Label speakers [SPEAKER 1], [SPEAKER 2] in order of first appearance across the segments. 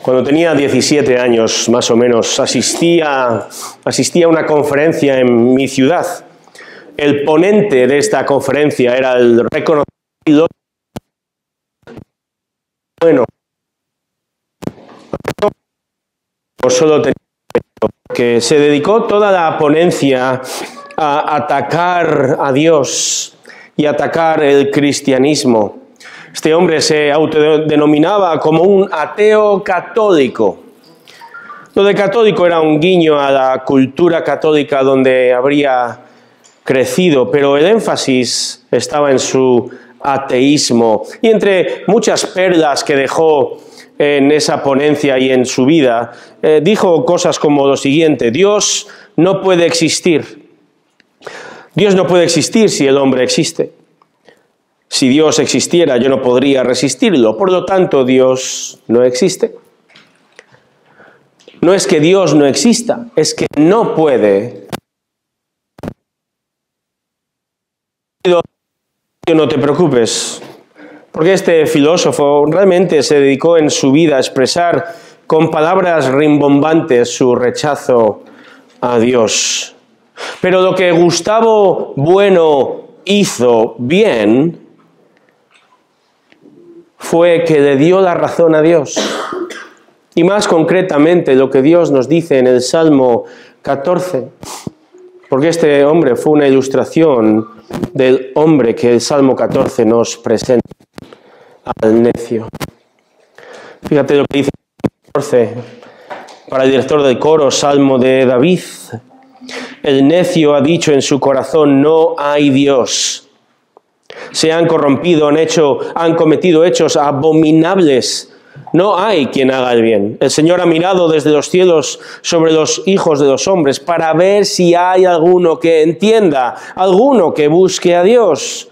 [SPEAKER 1] Cuando tenía 17 años, más o menos, asistía a una conferencia en mi ciudad. El ponente de esta conferencia era el reconocido bueno. Solo tenía que se dedicó toda la ponencia a atacar a Dios y atacar el cristianismo. Este hombre se autodenominaba como un ateo católico. Lo de católico era un guiño a la cultura católica donde habría crecido, pero el énfasis estaba en su ateísmo. Y entre muchas perlas que dejó en esa ponencia y en su vida, dijo cosas como lo siguiente: Dios no puede existir. Dios no puede existir si el hombre existe. Si Dios existiera, yo no podría resistirlo. Por lo tanto, Dios no existe. No es que Dios no exista, es que no puede. No te preocupes, porque este filósofo realmente se dedicó en su vida a expresar con palabras rimbombantes su rechazo a Dios. Pero lo que Gustavo Bueno hizo bien fue que le dio la razón a Dios. Y más concretamente lo que Dios nos dice en el Salmo 14. Porque este hombre fue una ilustración del hombre que el Salmo 14 nos presenta, al necio. Fíjate lo que dice el 14 para el director del coro, Salmo de David. El necio ha dicho en su corazón: no hay Dios. Se han corrompido, han cometido hechos abominables. No hay quien haga el bien. El Señor ha mirado desde los cielos sobre los hijos de los hombres para ver si hay alguno que entienda, alguno que busque a Dios.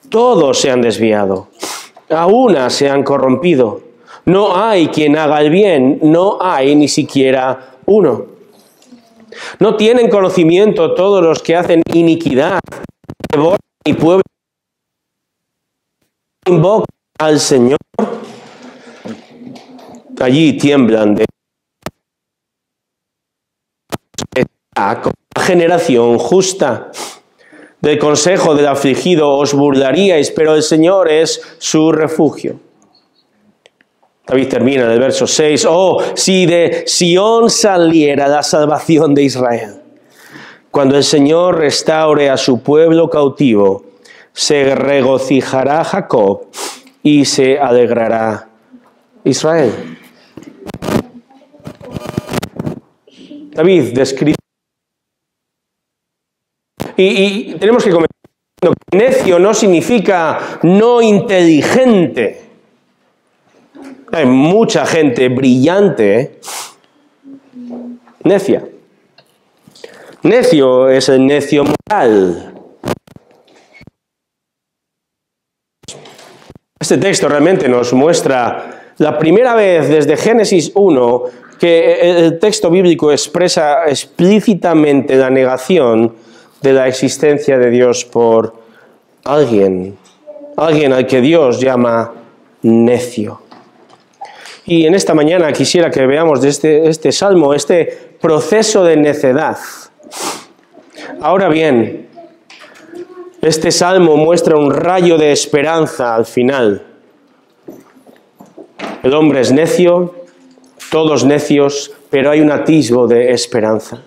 [SPEAKER 1] Todos se han desviado, a una se han corrompido. No hay quien haga el bien, no hay ni siquiera uno. No tienen conocimiento todos los que hacen iniquidad, devoran mi pueblo, invocan al Señor. Allí tiemblan de la generación justa. Del consejo del afligido os burlaríais, pero el Señor es su refugio. David termina en el verso 6. Oh, si de Sión saliera la salvación de Israel. Cuando el Señor restaure a su pueblo cautivo, se regocijará Jacob y se alegrará Israel. David describe, y tenemos que comentar que necio no significa no inteligente. Hay mucha gente brillante, necia. Necio es el necio moral. Este texto realmente nos muestra la primera vez desde Génesis 1 que el texto bíblico expresa explícitamente la negación de la existencia de Dios por alguien al que Dios llama necio. Y en esta mañana quisiera que veamos de este salmo, este proceso de necedad. Ahora bien, este salmo muestra un rayo de esperanza al final. El hombre es necio, todos necios, pero hay un atisbo de esperanza.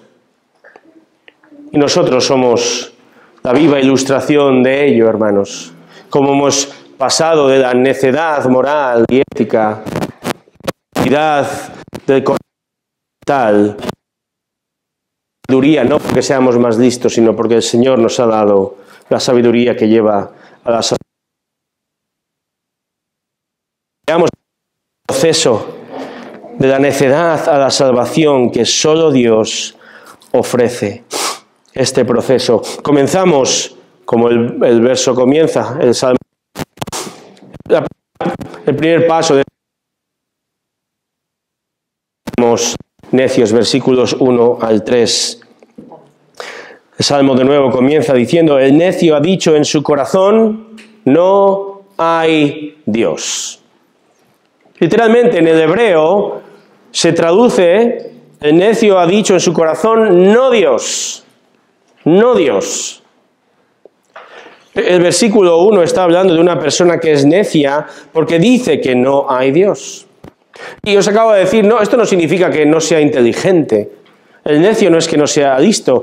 [SPEAKER 1] Y nosotros somos la viva ilustración de ello, hermanos. Como hemos pasado de la necedad moral y ética, del tal sabiduría, no porque seamos más listos, sino porque el Señor nos ha dado la sabiduría que lleva a la salvación. Veamos el proceso de la necedad a la salvación que solo Dios ofrece. Este proceso. Comenzamos, como el verso comienza, el salmo. El primer paso de necios, versículos 1 al 3. El salmo de nuevo comienza diciendo: el necio ha dicho en su corazón: no hay Dios. Literalmente en el hebreo se traduce, el necio ha dicho en su corazón, no Dios, no Dios. El versículo 1 está hablando de una persona que es necia porque dice que no hay Dios. Y os acabo de decir, no, esto no significa que no sea inteligente. El necio no es que no sea listo.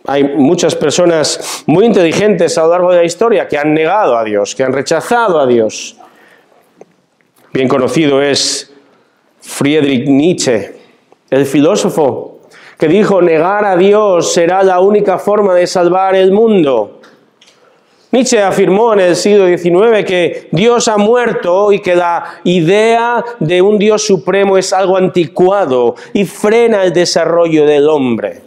[SPEAKER 1] Hay muchas personas muy inteligentes a lo largo de la historia que han negado a Dios, que han rechazado a Dios. Bien conocido es Friedrich Nietzsche, el filósofo, que dijo: negar a Dios será la única forma de salvar el mundo. Nietzsche afirmó en el siglo XIX que Dios ha muerto y que la idea de un Dios supremo es algo anticuado y frena el desarrollo del hombre.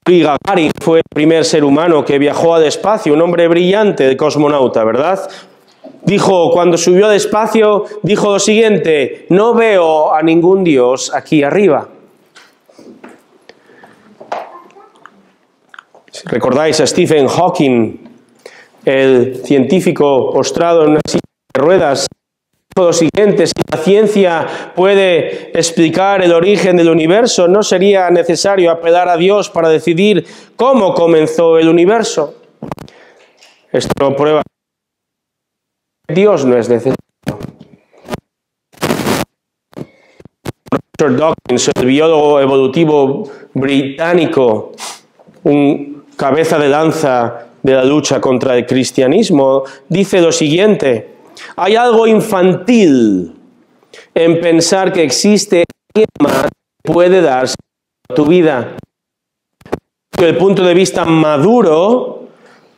[SPEAKER 1] Yuri Gagarin fue el primer ser humano que viajó al espacio, un hombre brillante, el cosmonauta, ¿verdad? Dijo, cuando subió al espacio, dijo lo siguiente: no veo a ningún Dios aquí arriba. Si recordáis a Stephen Hawking, el científico postrado en una silla de ruedas, dijo lo siguiente: si la ciencia puede explicar el origen del universo, no sería necesario apelar a Dios para decidir cómo comenzó el universo. Esto prueba que Dios no es necesario. Richard Dawkins, el biólogo evolutivo británico, un cabeza de lanza de la lucha contra el cristianismo, dice lo siguiente: hay algo infantil en pensar que existe alguien más que puede darse a tu vida. El punto de vista maduro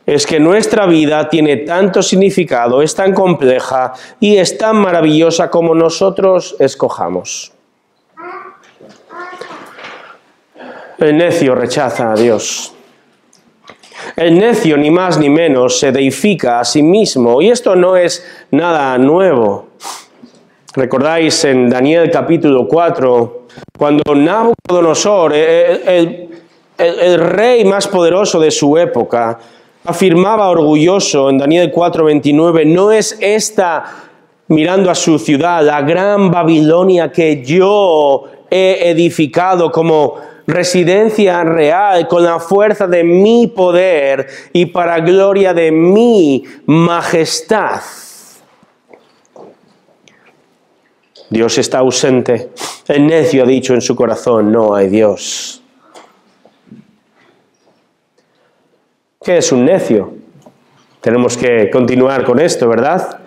[SPEAKER 1] es que nuestra vida tiene tanto significado, es tan compleja y es tan maravillosa como nosotros escojamos. El necio rechaza a Dios. El necio, ni más ni menos, se deifica a sí mismo, y esto no es nada nuevo. ¿Recordáis en Daniel capítulo 4, cuando Nabucodonosor, el rey más poderoso de su época, afirmaba orgulloso en Daniel 4:29, no es esta, mirando a su ciudad, la gran Babilonia que yo he edificado como residencia real con la fuerza de mi poder y para gloria de mi majestad? Dios está ausente. El necio ha dicho en su corazón, no hay Dios. ¿Qué es un necio? Tenemos que continuar con esto, ¿verdad?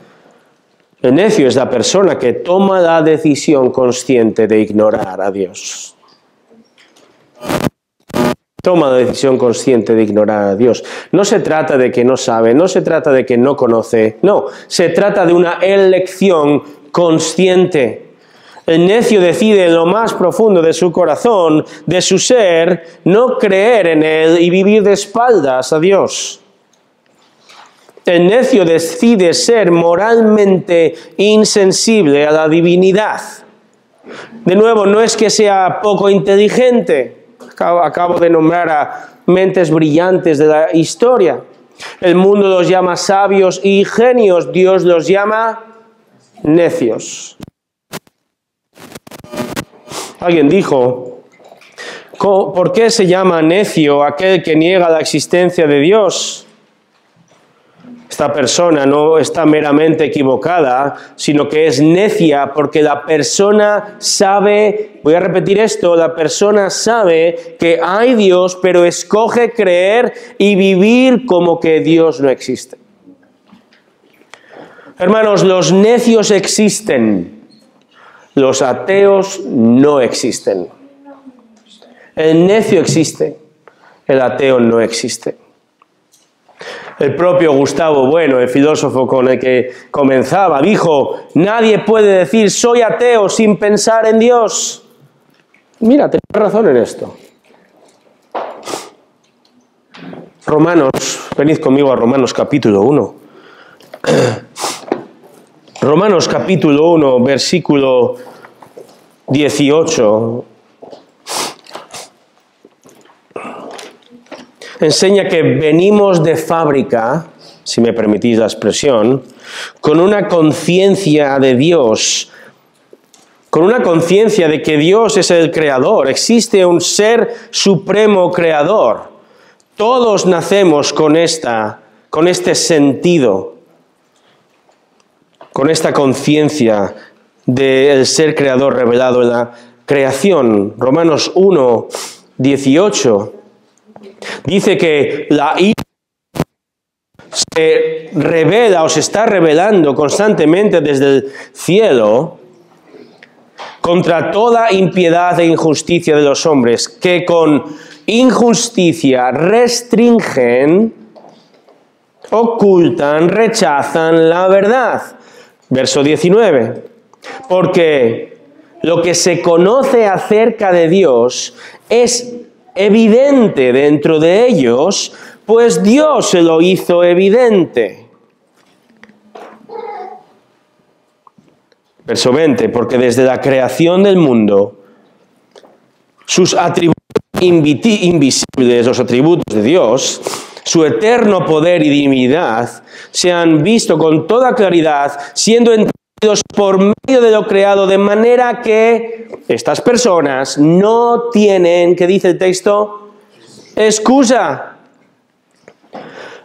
[SPEAKER 1] El necio es la persona que toma la decisión consciente de ignorar a Dios. Toma la decisión consciente de ignorar a Dios. No se trata de que no sabe, no se trata de que no conoce, no, se trata de una elección consciente. El necio decide en lo más profundo de su corazón, de su ser, no creer en Él y vivir de espaldas a Dios. El necio decide ser moralmente insensible a la divinidad. De nuevo, no es que sea poco inteligente. Acabo de nombrar a mentes brillantes de la historia. El mundo los llama sabios y genios, Dios los llama necios. Alguien dijo, ¿por qué se llama necio aquel que niega la existencia de Dios? Esta persona no está meramente equivocada, sino que es necia porque la persona sabe, voy a repetir esto, la persona sabe que hay Dios, pero escoge creer y vivir como que Dios no existe. Hermanos, los necios existen, los ateos no existen. El necio existe, el ateo no existe. El propio Gustavo Bueno, el filósofo con el que comenzaba, dijo, nadie puede decir soy ateo sin pensar en Dios. Mira, tenés razón en esto. Romanos, venid conmigo a Romanos capítulo 1. Romanos capítulo 1, versículo 18. enseña que venimos de fábrica, si me permitís la expresión, con una conciencia de Dios, con una conciencia de que Dios es el creador, existe un ser supremo creador. Todos nacemos con este sentido, con esta conciencia del ser creador revelado en la creación. Romanos 1, 18 dice que la ira se revela o se está revelando constantemente desde el cielo contra toda impiedad e injusticia de los hombres, que con injusticia restringen, ocultan, rechazan la verdad. Verso 19. Porque lo que se conoce acerca de Dios es evidente dentro de ellos, pues Dios se lo hizo evidente. Verso 20, porque desde la creación del mundo, sus atributos invisibles, los atributos de Dios, su eterno poder y divinidad, se han visto con toda claridad, siendo entendidos por medio de lo creado, de manera que estas personas no tienen, ¿qué dice el texto? Excusa.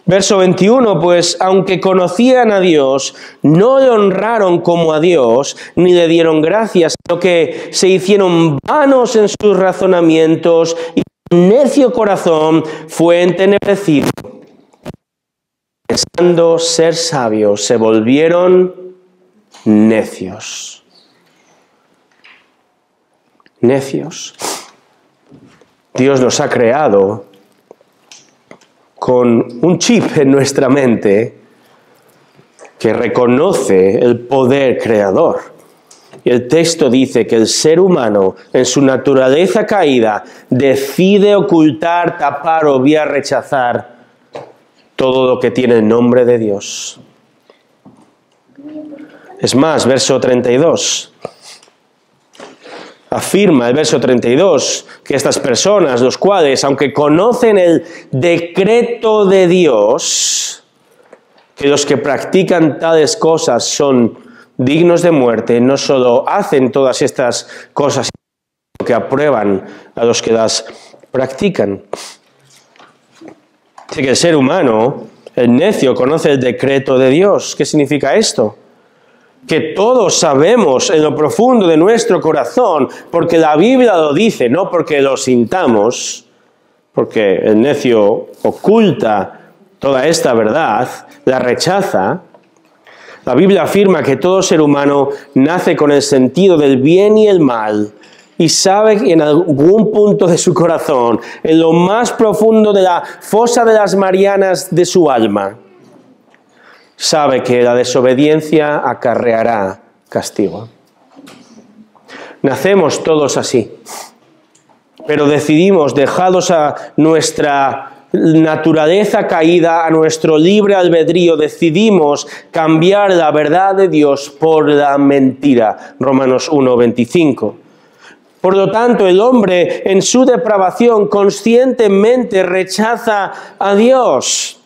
[SPEAKER 1] Verso 21, pues aunque conocían a Dios, no le honraron como a Dios, ni le dieron gracias, sino que se hicieron vanos en sus razonamientos, y su necio corazón fue entenebrecido. Pensando ser sabios, se volvieron necios. Necios. Dios nos ha creado con un chip en nuestra mente que reconoce el poder creador. Y el texto dice que el ser humano, en su naturaleza caída, decide ocultar, tapar o bien rechazar todo lo que tiene el nombre de Dios. Es más, verso 32. Afirma el verso 32 que estas personas, los cuales, aunque conocen el decreto de Dios, que los que practican tales cosas son dignos de muerte, no solo hacen todas estas cosas, sino que aprueban a los que las practican. Dice que el ser humano, el necio, conoce el decreto de Dios. ¿Qué significa esto? Que todos sabemos en lo profundo de nuestro corazón, porque la Biblia lo dice, no porque lo sintamos, porque el necio oculta toda esta verdad, la rechaza. La Biblia afirma que todo ser humano nace con el sentido del bien y el mal, y sabe que en algún punto de su corazón, en lo más profundo de la fosa de las Marianas de su alma, sabe que la desobediencia acarreará castigo. Nacemos todos así, pero decidimos, dejados a nuestra naturaleza caída, a nuestro libre albedrío, decidimos cambiar la verdad de Dios por la mentira. Romanos 1, 25. Por lo tanto, el hombre en su depravación conscientemente rechaza a Dios.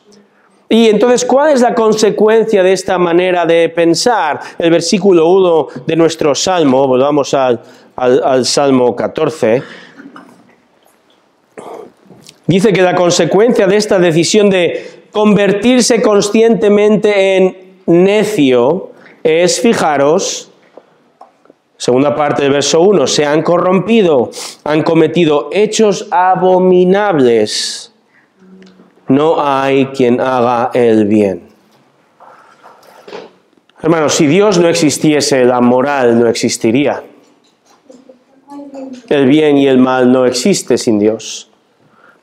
[SPEAKER 1] Y entonces, ¿cuál es la consecuencia de esta manera de pensar? El versículo 1 de nuestro Salmo, volvamos al Salmo 14, dice que la consecuencia de esta decisión de convertirse conscientemente en necio es, fijaros, segunda parte del verso 1, se han corrompido, han cometido hechos abominables. No hay quien haga el bien. Hermanos, si Dios no existiese, la moral no existiría. El bien y el mal no existe sin Dios.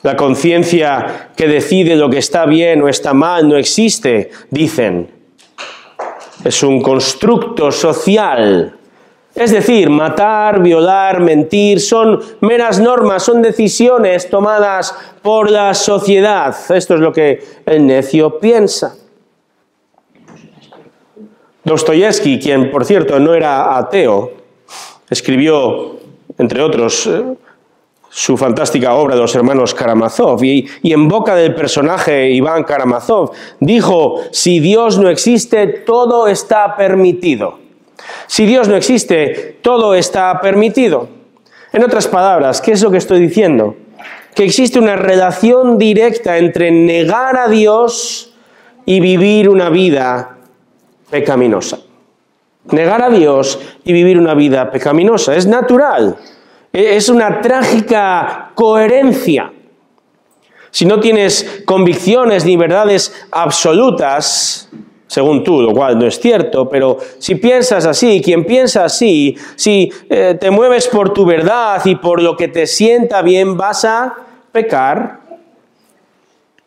[SPEAKER 1] La conciencia que decide lo que está bien o está mal no existe, dicen. Es un constructo social. Es decir, matar, violar, mentir, son meras normas, son decisiones tomadas por la sociedad. Esto es lo que el necio piensa. Dostoyevsky, quien por cierto no era ateo, escribió, entre otros, su fantástica obra de los hermanos Karamazov, y en boca del personaje Iván Karamazov dijo: si Dios no existe, todo está permitido. Si Dios no existe, todo está permitido. En otras palabras, ¿qué es lo que estoy diciendo? Que existe una relación directa entre negar a Dios y vivir una vida pecaminosa. Negar a Dios y vivir una vida pecaminosa. Es natural. Es una trágica coherencia. Si no tienes convicciones ni verdades absolutas, según tú, lo cual no es cierto, pero si piensas así, quien piensa así, si te mueves por tu verdad y por lo que te sienta bien, vas a pecar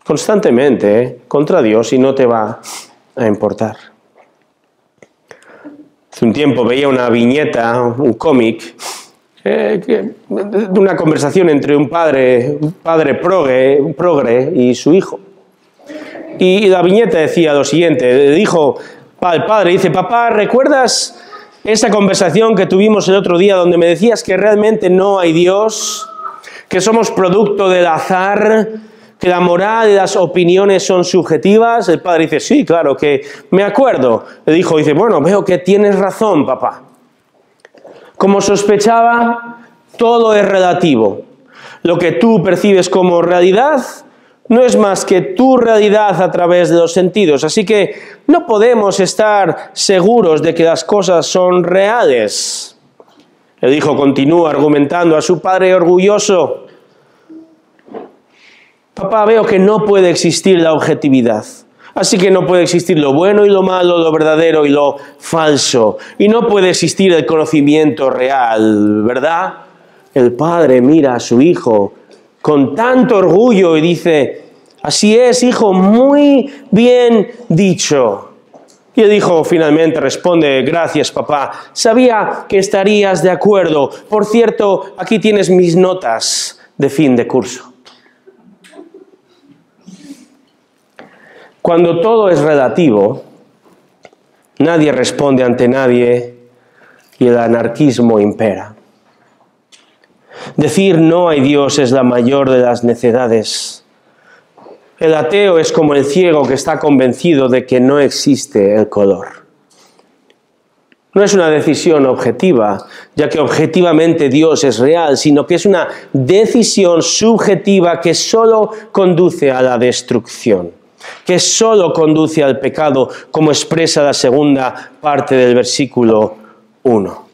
[SPEAKER 1] constantemente contra Dios y no te va a importar. Hace un tiempo veía una viñeta, un cómic, de una conversación entre un padre progre y su hijo. Y la viñeta decía lo siguiente, le dijo al padre, dice: papá, ¿recuerdas esa conversación que tuvimos el otro día donde me decías que realmente no hay Dios, que somos producto del azar, que la moral y las opiniones son subjetivas? El padre dice: sí, claro que me acuerdo. El hijo dice: bueno, veo que tienes razón, papá. Como sospechaba, todo es relativo. Lo que tú percibes como realidad no es más que tu realidad a través de los sentidos. Así que no podemos estar seguros de que las cosas son reales. El hijo continúa argumentando a su padre orgulloso: papá, veo que no puede existir la objetividad. Así que no puede existir lo bueno y lo malo, lo verdadero y lo falso. Y no puede existir el conocimiento real, ¿verdad? El padre mira a su hijo con tanto orgullo y dice: así es, hijo, muy bien dicho. Y el hijo finalmente responde: gracias, papá, sabía que estarías de acuerdo. Por cierto, aquí tienes mis notas de fin de curso. Cuando todo es relativo, nadie responde ante nadie y el anarquismo impera. Decir no hay Dios es la mayor de las necedades. El ateo es como el ciego que está convencido de que no existe el color. No es una decisión objetiva, ya que objetivamente Dios es real, sino que es una decisión subjetiva que solo conduce a la destrucción, que solo conduce al pecado, como expresa la segunda parte del versículo 1.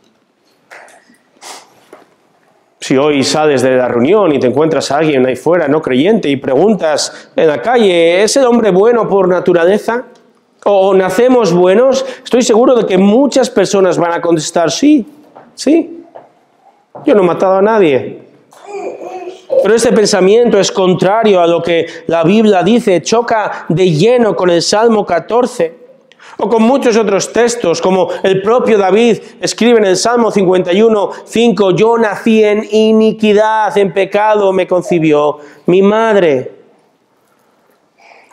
[SPEAKER 1] Si hoy sales de la reunión y te encuentras a alguien ahí fuera no creyente y preguntas en la calle: ¿es el hombre bueno por naturaleza? ¿O nacemos buenos? Estoy seguro de que muchas personas van a contestar: sí, sí, yo no he matado a nadie. Pero este pensamiento es contrario a lo que la Biblia dice, choca de lleno con el Salmo 14, o con muchos otros textos, como el propio David escribe en el Salmo 51:5, yo nací en iniquidad, en pecado me concibió mi madre.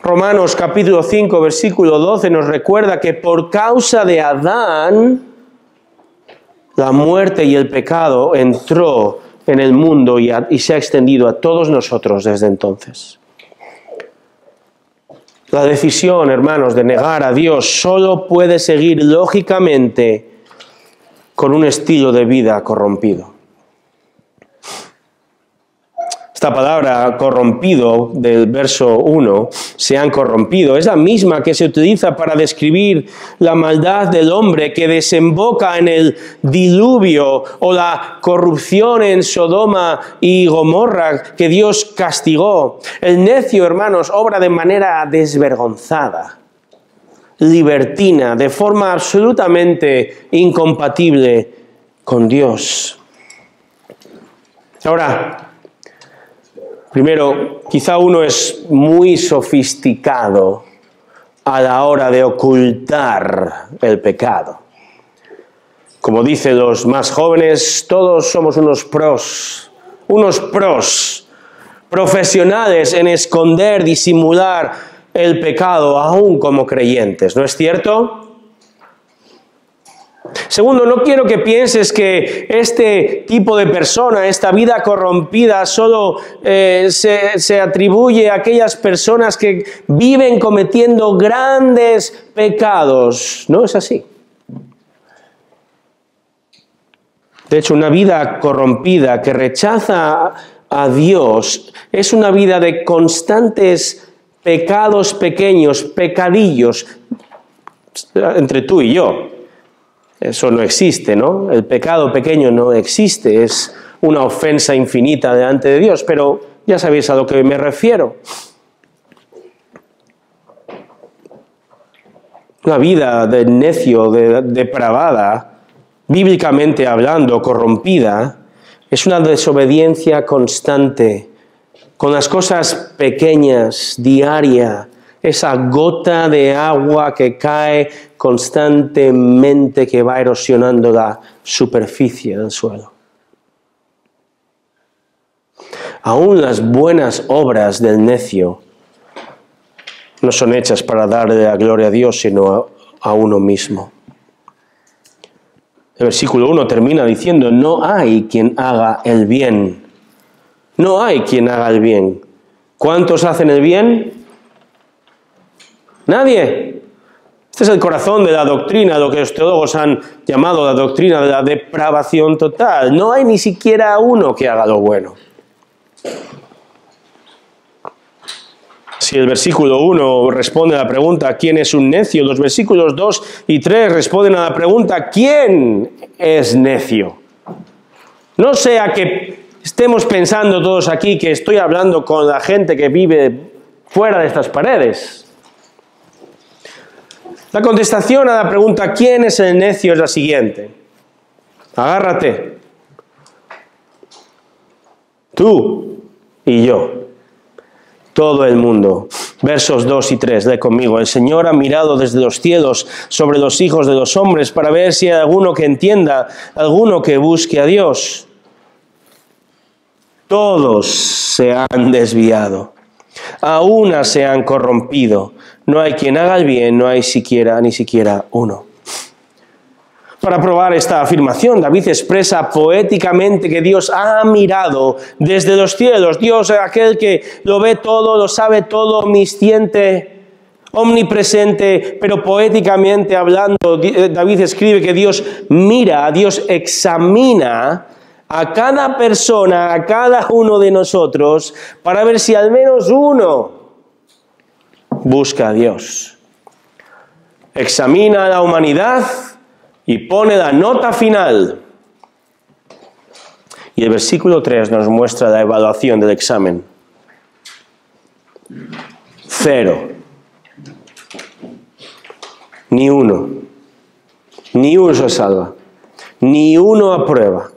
[SPEAKER 1] Romanos capítulo 5, versículo 12 nos recuerda que por causa de Adán, la muerte y el pecado entró en el mundo y se ha extendido a todos nosotros desde entonces. La decisión, hermanos, de negar a Dios solo puede seguir lógicamente con un estilo de vida corrompido. Esta palabra corrompido del verso 1, se han corrompido, es la misma que se utiliza para describir la maldad del hombre que desemboca en el diluvio o la corrupción en Sodoma y Gomorra que Dios castigó. El necio, hermanos, obra de manera desvergonzada, libertina, de forma absolutamente incompatible con Dios. Ahora, primero, quizá uno es muy sofisticado a la hora de ocultar el pecado. Como dicen los más jóvenes, todos somos unos pros profesionales en esconder, disimular el pecado, aún como creyentes, ¿no es cierto? Segundo, no quiero que pienses que este tipo de persona, esta vida corrompida, solo se atribuye a aquellas personas que viven cometiendo grandes pecados. No es así. De hecho, una vida corrompida que rechaza a Dios es una vida de constantes pecados pequeños, pecadillos, entre tú y yo. Eso no existe, ¿no? El pecado pequeño no existe, es una ofensa infinita delante de Dios, pero ya sabéis a lo que me refiero. Una vida de necio, depravada, bíblicamente hablando, corrompida, es una desobediencia constante, con las cosas pequeñas, diaria, esa gota de agua que cae constantemente, que va erosionando la superficie del suelo. Aún las buenas obras del necio no son hechas para darle la gloria a Dios, sino a uno mismo. El versículo 1 termina diciendo: no hay quien haga el bien. No hay quien haga el bien. ¿Cuántos hacen el bien? Nadie. Este es el corazón de la doctrina, lo que los teólogos han llamado la doctrina de la depravación total. No hay ni siquiera uno que haga lo bueno. Si el versículo 1 responde a la pregunta ¿quién es un necio?, los versículos 2 y 3 responden a la pregunta ¿quién es necio? No sea que estemos pensando todos aquí que estoy hablando con la gente que vive fuera de estas paredes. La contestación a la pregunta ¿quién es el necio? es la siguiente. Agárrate. Tú y yo. Todo el mundo. Versos 2 y 3, lee conmigo. El Señor ha mirado desde los cielos sobre los hijos de los hombres para ver si hay alguno que entienda, alguno que busque a Dios. Todos se han desviado. A una se han corrompido. No hay quien haga el bien, no hay ni siquiera uno. Para probar esta afirmación, David expresa poéticamente que Dios ha mirado desde los cielos. Dios es aquel que lo ve todo, lo sabe todo, omnisciente, omnipresente, pero poéticamente hablando, David escribe que Dios mira, Dios examina a cada persona, a cada uno de nosotros, para ver si al menos uno busca a Dios. Examina a la humanidad y pone la nota final. Y el versículo 3 nos muestra la evaluación del examen. 0. Ni uno. Ni uno se salva. Ni uno aprueba.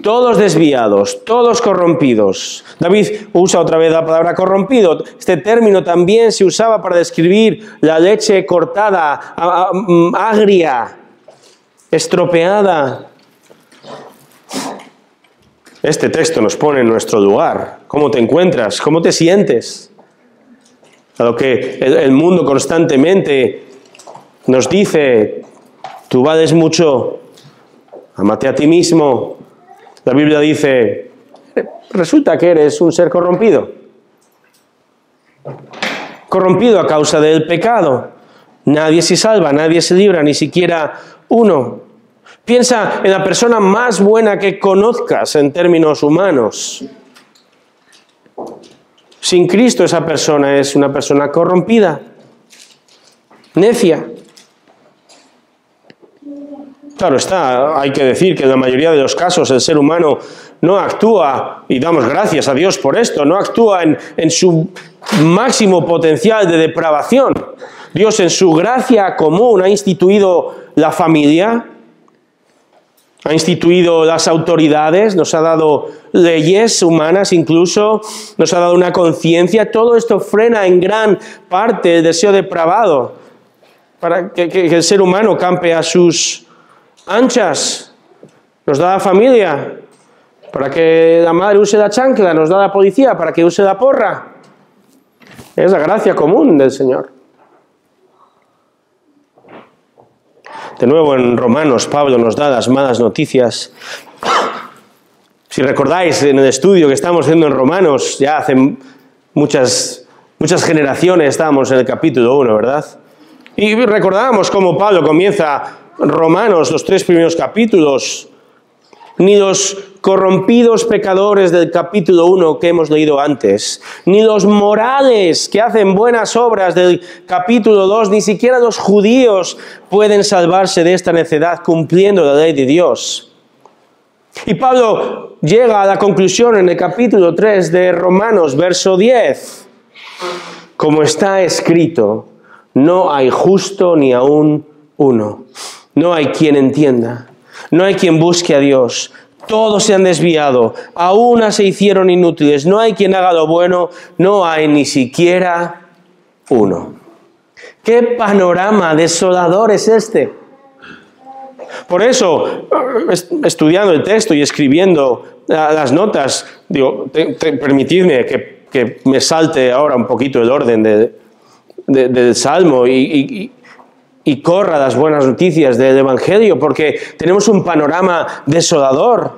[SPEAKER 1] Todos desviados, todos corrompidos. David usa otra vez la palabra corrompido. Este término también se usaba para describir la leche cortada, agria, estropeada. Este texto nos pone en nuestro lugar. ¿Cómo te encuentras? ¿Cómo te sientes? A lo que el mundo constantemente nos dice: tú vales mucho, ámate a ti mismo. La Biblia dice: resulta que eres un ser corrompido. Corrompido a causa del pecado. Nadie se salva, nadie se libra, ni siquiera uno. Piensa en la persona más buena que conozcas en términos humanos. Sin Cristo esa persona es una persona corrompida, necia. Claro está, hay que decir que en la mayoría de los casos el ser humano no actúa, y damos gracias a Dios por esto, no actúa en su máximo potencial de depravación. Dios en su gracia común ha instituido la familia, ha instituido las autoridades, nos ha dado leyes humanas incluso, nos ha dado una conciencia. Todo esto frena en gran parte el deseo depravado para que el ser humano campe a sus anchas. Nos da la familia para que la madre use la chancla, nos da la policía para que use la porra. Es la gracia común del Señor. De nuevo en Romanos, Pablo nos da las malas noticias. Si recordáis en el estudio que estamos haciendo en Romanos, ya hace muchas generaciones estábamos en el capítulo 1, ¿verdad? Y recordábamos cómo Pablo comienza Romanos, los 3 primeros capítulos. Ni los corrompidos pecadores del capítulo 1 que hemos leído antes, ni los morales que hacen buenas obras del capítulo 2, ni siquiera los judíos pueden salvarse de esta necedad cumpliendo la ley de Dios. Y Pablo llega a la conclusión en el capítulo 3 de Romanos, verso 10. Como está escrito, no hay justo ni aún uno. No hay quien entienda. No hay quien busque a Dios. Todos se han desviado. A una se hicieron inútiles. No hay quien haga lo bueno. No hay ni siquiera uno. ¿Qué panorama desolador es este? Por eso, estudiando el texto y escribiendo las notas, digo, permitidme que me salte ahora un poquito el orden del Salmo y corra las buenas noticias del Evangelio, porque tenemos un panorama desolador.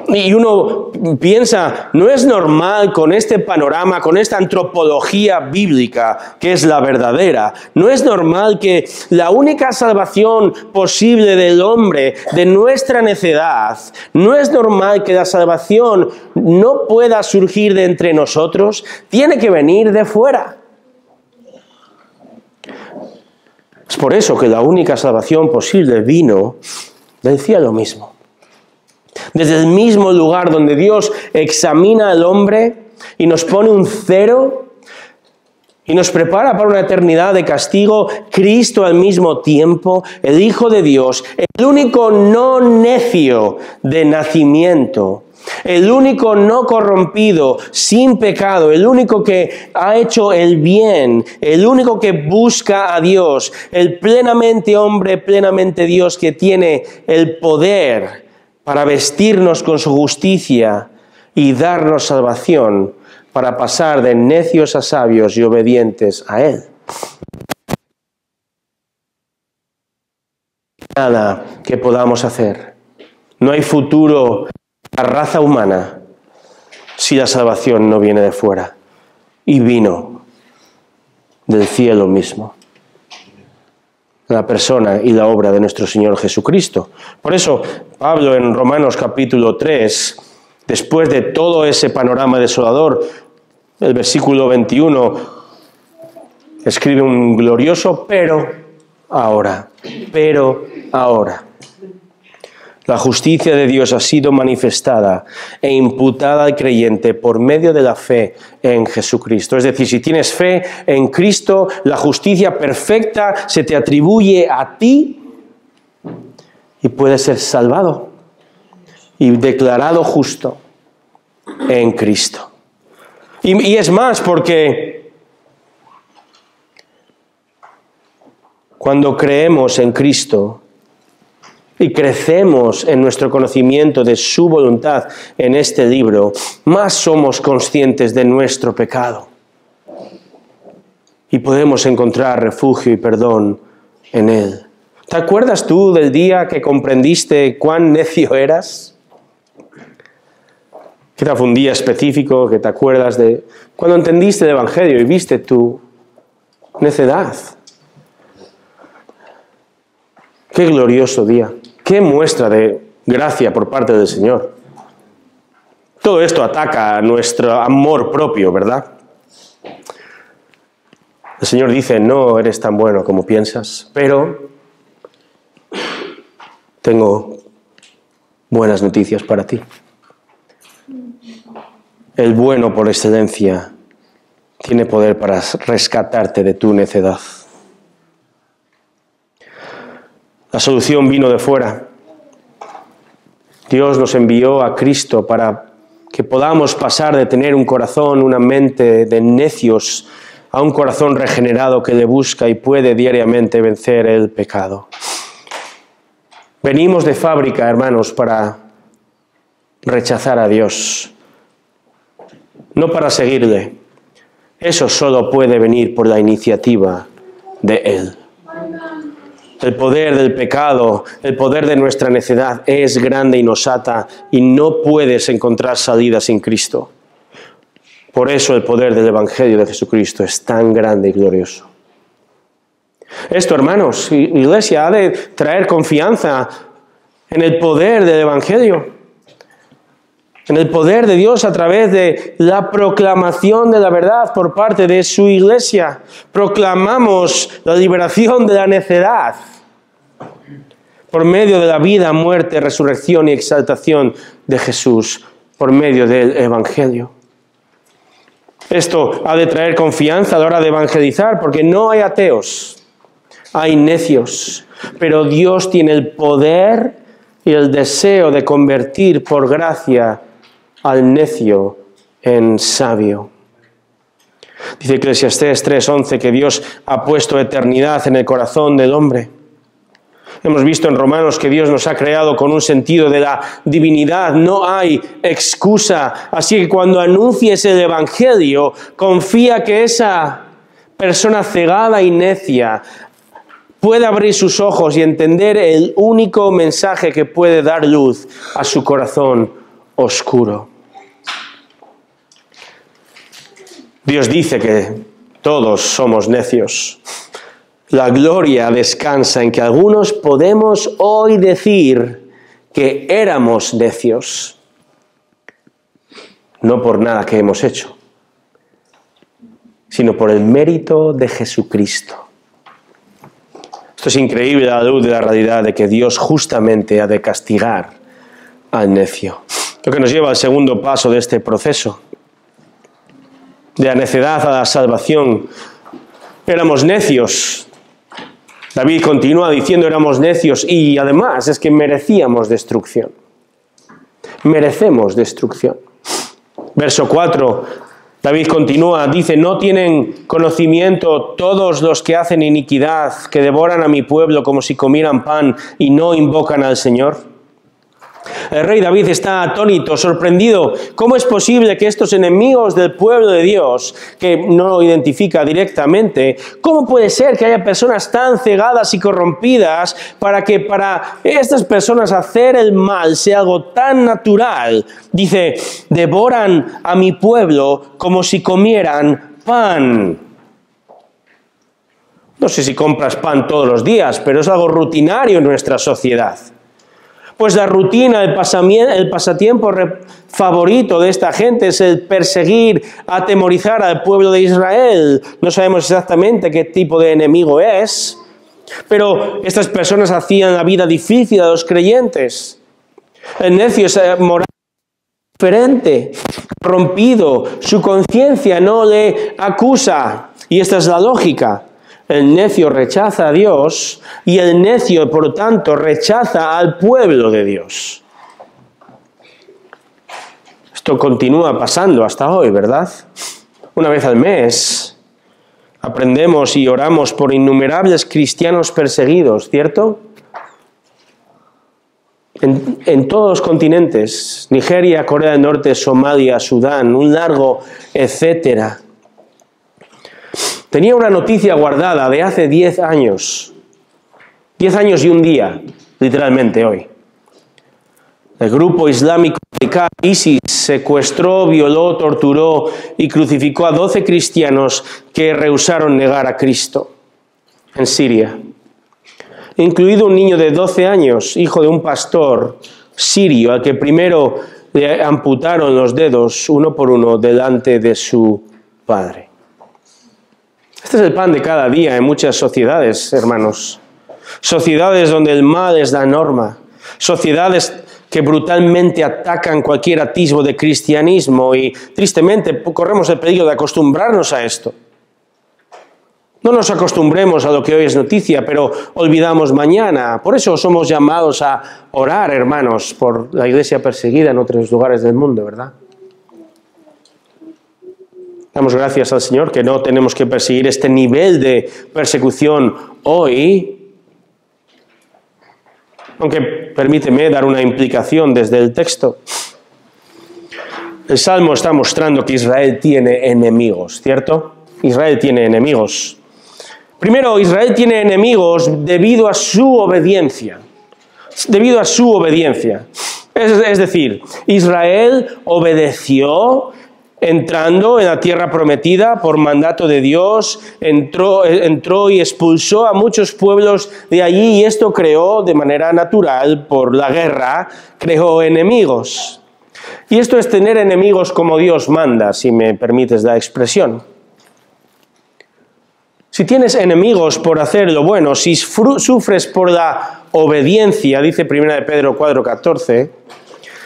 [SPEAKER 1] Y uno piensa, no es normal con este panorama, con esta antropología bíblica, que es la verdadera, no es normal que la única salvación posible del hombre, de nuestra necedad, no es normal que la salvación no pueda surgir de entre nosotros, tiene que venir de fuera. Es por eso que la única salvación posible vino del cielo mismo. Desde el mismo lugar donde Dios examina al hombre y nos pone un cero y nos prepara para una eternidad de castigo, Cristo al mismo tiempo, el Hijo de Dios, el único no necio de nacimiento, el único no corrompido, sin pecado, el único que ha hecho el bien, el único que busca a Dios, el plenamente hombre, plenamente Dios, que tiene el poder para vestirnos con su justicia y darnos salvación, para pasar de necios a sabios y obedientes a Él. Nada que podamos hacer. No hay futuro para la raza humana si la salvación no viene de fuera. Y vino del cielo mismo. La persona y la obra de nuestro Señor Jesucristo. Por eso, Pablo en Romanos capítulo 3, después de todo ese panorama desolador, el versículo 21, escribe un glorioso pero ahora. La justicia de Dios ha sido manifestada e imputada al creyente por medio de la fe en Jesucristo. Es decir, si tienes fe en Cristo, la justicia perfecta se te atribuye a ti y puedes ser salvado y declarado justo en Cristo. Y es más, porque cuando creemos en Cristo y crecemos en nuestro conocimiento de su voluntad en este libro, más somos conscientes de nuestro pecado. Y podemos encontrar refugio y perdón en Él. ¿Te acuerdas tú del día que comprendiste cuán necio eras? Quizá fue un día específico que te acuerdas de cuando entendiste el Evangelio y viste tu necedad. Qué glorioso día. Qué muestra de gracia por parte del Señor. Todo esto ataca a nuestro amor propio, ¿verdad? El Señor dice, no eres tan bueno como piensas, pero tengo buenas noticias para ti. El bueno por excelencia tiene poder para rescatarte de tu necedad. La solución vino de fuera. Dios nos envió a Cristo para que podamos pasar de tener un corazón, una mente de necios, a un corazón regenerado que le busca y puede diariamente vencer el pecado. Venimos de fábrica, hermanos, para rechazar a Dios, no para seguirle. Eso solo puede venir por la iniciativa de Él. El poder del pecado, el poder de nuestra necedad es grande y nos ata y no puedes encontrar salida sin Cristo. Por eso el poder del Evangelio de Jesucristo es tan grande y glorioso. Esto, hermanos, iglesia, ha de traer confianza en el poder del Evangelio, en el poder de Dios a través de la proclamación de la verdad por parte de su iglesia. Proclamamos la liberación de la necedad por medio de la vida, muerte, resurrección y exaltación de Jesús, por medio del Evangelio. Esto ha de traer confianza a la hora de evangelizar, porque no hay ateos, hay necios, pero Dios tiene el poder y el deseo de convertir por gracia al necio en sabio. Dice Eclesiastés 3:11 que Dios ha puesto eternidad en el corazón del hombre. Hemos visto en Romanos que Dios nos ha creado con un sentido de la divinidad. No hay excusa. Así que cuando anuncies el Evangelio, confía que esa persona cegada y necia puede abrir sus ojos y entender el único mensaje que puede dar luz a su corazón oscuro. Dios dice que todos somos necios. La gloria descansa en que algunos podemos hoy decir que éramos necios, no por nada que hemos hecho, sino por el mérito de Jesucristo. Esto es increíble a la luz de la realidad de que Dios justamente ha de castigar al necio. Lo que nos lleva al segundo paso de este proceso, de la necedad a la salvación. Éramos necios. David continúa diciendo éramos necios y además es que merecíamos destrucción. Merecemos destrucción. Verso 4, David continúa, dice, no tienen conocimiento todos los que hacen iniquidad, que devoran a mi pueblo como si comieran pan y no invocan al Señor. El rey David está atónito, sorprendido. ¿Cómo es posible que estos enemigos del pueblo de Dios, que no lo identifica directamente, cómo puede ser que haya personas tan cegadas y corrompidas para que para estas personas hacer el mal sea algo tan natural? Dice, devoran a mi pueblo como si comieran pan. No sé si compras pan todos los días, pero es algo rutinario en nuestra sociedad. Pues la rutina, el pasatiempo favorito de esta gente es el perseguir, atemorizar al pueblo de Israel. No sabemos exactamente qué tipo de enemigo es, pero estas personas hacían la vida difícil a los creyentes. El necio es moral diferente, corrompido, su conciencia no le acusa. Y esta es la lógica. El necio rechaza a Dios y el necio, por lo tanto, rechaza al pueblo de Dios. Esto continúa pasando hasta hoy, ¿verdad? Una vez al mes aprendemos y oramos por innumerables cristianos perseguidos, ¿cierto? En todos los continentes, Nigeria, Corea del Norte, Somalia, Sudán, un largo etcétera. Tenía una noticia guardada de hace 10 años. 10 años y un día, literalmente hoy. El grupo islámico ISIS secuestró, violó, torturó y crucificó a 12 cristianos que rehusaron negar a Cristo en Siria. Incluido un niño de 12 años, hijo de un pastor sirio, al que primero le amputaron los dedos uno por uno delante de su padre. Este es el pan de cada día en muchas sociedades, hermanos. Sociedades donde el mal es la norma. Sociedades que brutalmente atacan cualquier atisbo de cristianismo y tristemente corremos el peligro de acostumbrarnos a esto. No nos acostumbremos a lo que hoy es noticia, pero olvidamos mañana. Por eso somos llamados a orar, hermanos, por la iglesia perseguida en otros lugares del mundo, ¿verdad? Damos gracias al Señor que no tenemos que perseguir este nivel de persecución hoy. Aunque permíteme dar una implicación desde el texto. El Salmo está mostrando que Israel tiene enemigos, ¿cierto? Israel tiene enemigos. Primero, Israel tiene enemigos debido a su obediencia. Debido a su obediencia. Es decir, Israel obedeció entrando en la tierra prometida por mandato de Dios, entró y expulsó a muchos pueblos de allí, y esto creó de manera natural, por la guerra, creó enemigos. Y esto es tener enemigos como Dios manda, si me permites la expresión. Si tienes enemigos por hacer lo bueno, si sufres por la obediencia, dice 1 de Pedro 4:14,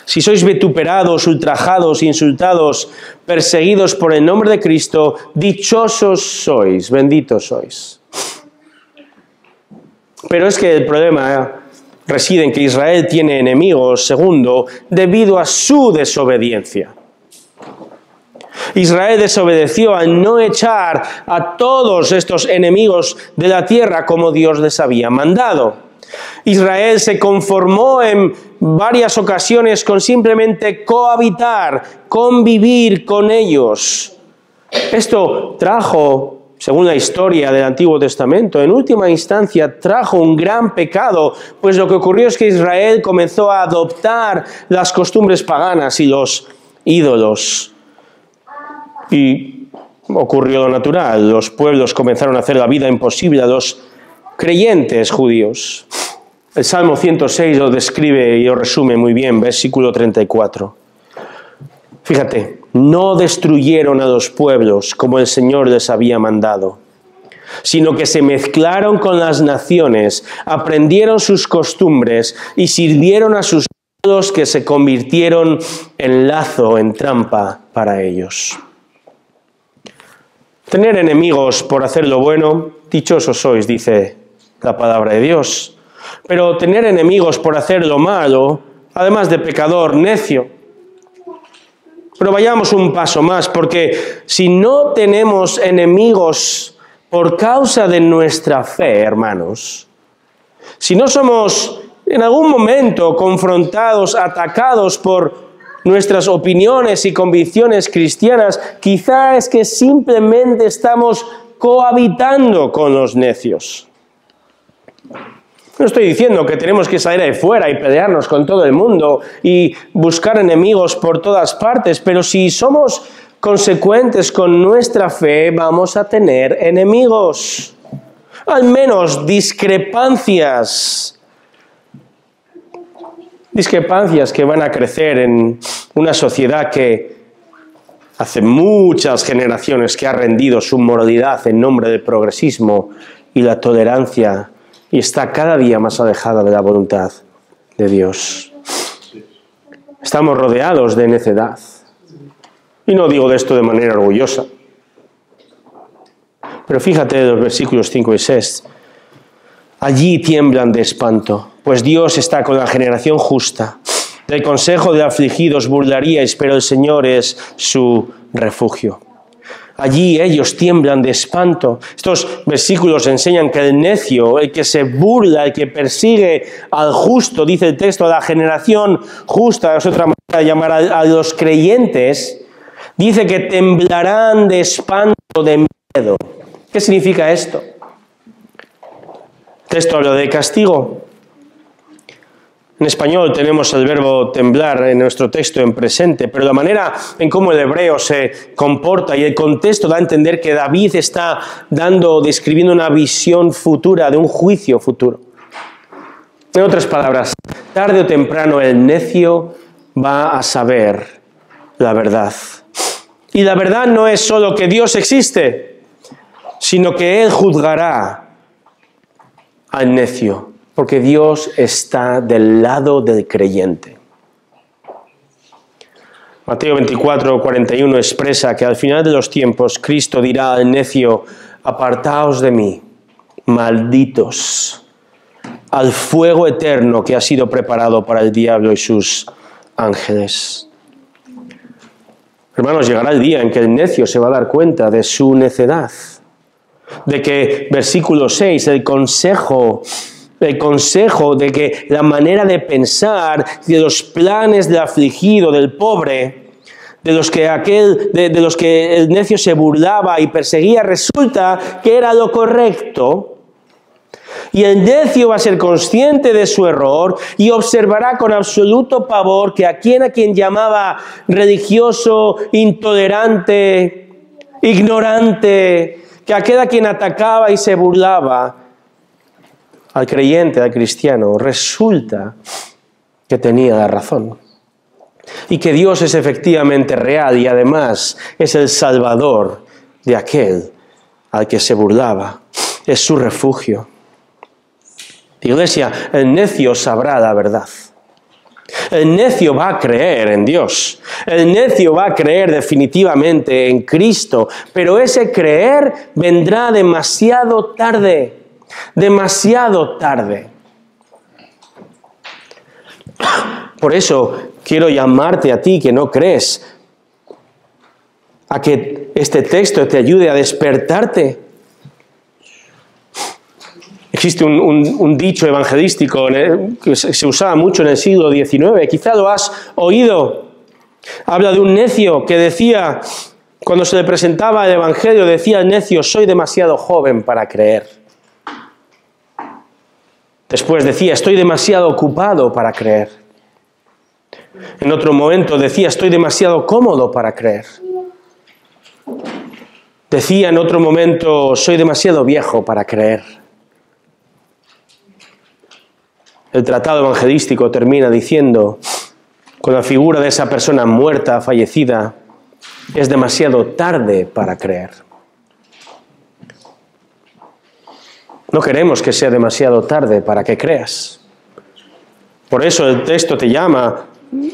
[SPEAKER 1] si sois vituperados, ultrajados, insultados, perseguidos por el nombre de Cristo, dichosos sois, benditos sois. Pero es que el problema reside en que Israel tiene enemigos, segundo, debido a su desobediencia. Israel desobedeció al no echar a todos estos enemigos de la tierra como Dios les había mandado. Israel se conformó en varias ocasiones con simplemente cohabitar, convivir con ellos. Esto trajo, según la historia del Antiguo Testamento, en última instancia trajo un gran pecado, pues lo que ocurrió es que Israel comenzó a adoptar las costumbres paganas y los ídolos. Y ocurrió lo natural, los pueblos comenzaron a hacer la vida imposible a los creyentes judíos. El Salmo 106 lo describe y lo resume muy bien, versículo 34. Fíjate, no destruyeron a los pueblos como el Señor les había mandado, sino que se mezclaron con las naciones, aprendieron sus costumbres y sirvieron a sus ídolos, que se convirtieron en lazo, en trampa para ellos. Tener enemigos por hacer lo bueno, dichosos sois, dice la palabra de Dios. Pero tener enemigos por hacer lo malo, además de pecador, necio. Pero vayamos un paso más, porque si no tenemos enemigos por causa de nuestra fe, hermanos, si no somos en algún momento confrontados, atacados por nuestras opiniones y convicciones cristianas, quizá es que simplemente estamos cohabitando con los necios. No estoy diciendo que tenemos que salir de fuera y pelearnos con todo el mundo y buscar enemigos por todas partes, pero si somos consecuentes con nuestra fe, vamos a tener enemigos. Al menos discrepancias que van a crecer en una sociedad que hace muchas generaciones que ha rendido su moralidad en nombre del progresismo y la tolerancia, y está cada día más alejada de la voluntad de Dios. Estamos rodeados de necedad. Y no digo de esto de manera orgullosa. Pero fíjate en los versículos 5 y 6. Allí tiemblan de espanto, pues Dios está con la generación justa. Del consejo de afligidos burlaríais, pero el Señor es su refugio. Allí ellos tiemblan de espanto. Estos versículos enseñan que el necio, el que se burla, el que persigue al justo, dice el texto, a la generación justa, es otra manera de llamar a los creyentes, dice que temblarán de espanto, de miedo. ¿Qué significa esto? El texto habla de castigo. En español tenemos el verbo temblar en nuestro texto en presente, pero la manera en cómo el hebreo se comporta y el contexto da a entender que David está describiendo una visión futura, de un juicio futuro. En otras palabras, tarde o temprano el necio va a saber la verdad. Y la verdad no es solo que Dios existe, sino que Él juzgará al necio, porque Dios está del lado del creyente. Mateo 24:41 expresa que al final de los tiempos Cristo dirá al necio: apartaos de mí, malditos, al fuego eterno que ha sido preparado para el diablo y sus ángeles. Hermanos, llegará el día en que el necio se va a dar cuenta de su necedad, de que, versículo 6, el consejo de que la manera de pensar, de los planes del afligido, del pobre, de los que el necio se burlaba y perseguía, resulta que era lo correcto. Y el necio va a ser consciente de su error y observará con absoluto pavor que a quien llamaba religioso, intolerante, ignorante, que aquel a quien atacaba y se burlaba, al creyente, al cristiano, resulta que tenía la razón. Y que Dios es efectivamente real y además es el Salvador de aquel al que se burlaba. Es su refugio. Iglesia, el necio sabrá la verdad. El necio va a creer en Dios. El necio va a creer definitivamente en Cristo. Pero ese creer vendrá demasiado tarde. Demasiado tarde. Por eso quiero llamarte a ti que no crees, a que este texto te ayude a despertarte. Existe un dicho evangelístico que se usaba mucho en el siglo XIX, quizá lo has oído. Habla de un necio que decía, cuando se le presentaba el evangelio, decía el necio: soy demasiado joven para creer. Después decía: estoy demasiado ocupado para creer. En otro momento decía: estoy demasiado cómodo para creer. Decía en otro momento: soy demasiado viejo para creer. El tratado evangelístico termina diciendo, con la figura de esa persona muerta, fallecida: es demasiado tarde para creer. No queremos que sea demasiado tarde para que creas. Por eso el texto te llama,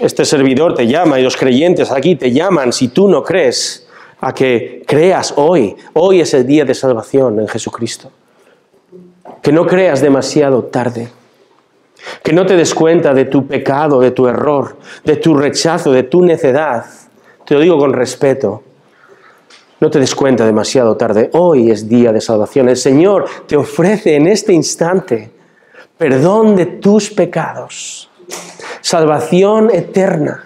[SPEAKER 1] este servidor te llama y los creyentes aquí te llaman, si tú no crees, a que creas hoy. Hoy es el día de salvación en Jesucristo. Que no creas demasiado tarde. Que no te des cuenta de tu pecado, de tu error, de tu rechazo, de tu necedad. Te lo digo con respeto. No te des cuenta demasiado tarde. Hoy es día de salvación. El Señor te ofrece en este instante perdón de tus pecados, salvación eterna.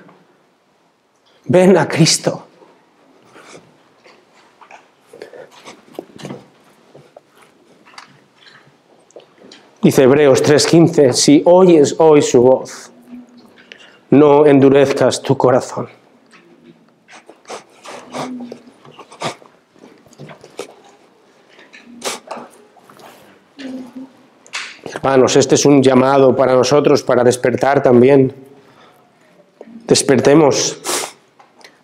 [SPEAKER 1] Ven a Cristo. Dice Hebreos 3:15, si oyes hoy su voz, no endurezcas tu corazón. Hermanos, este es un llamado para nosotros, para despertar también. Despertemos.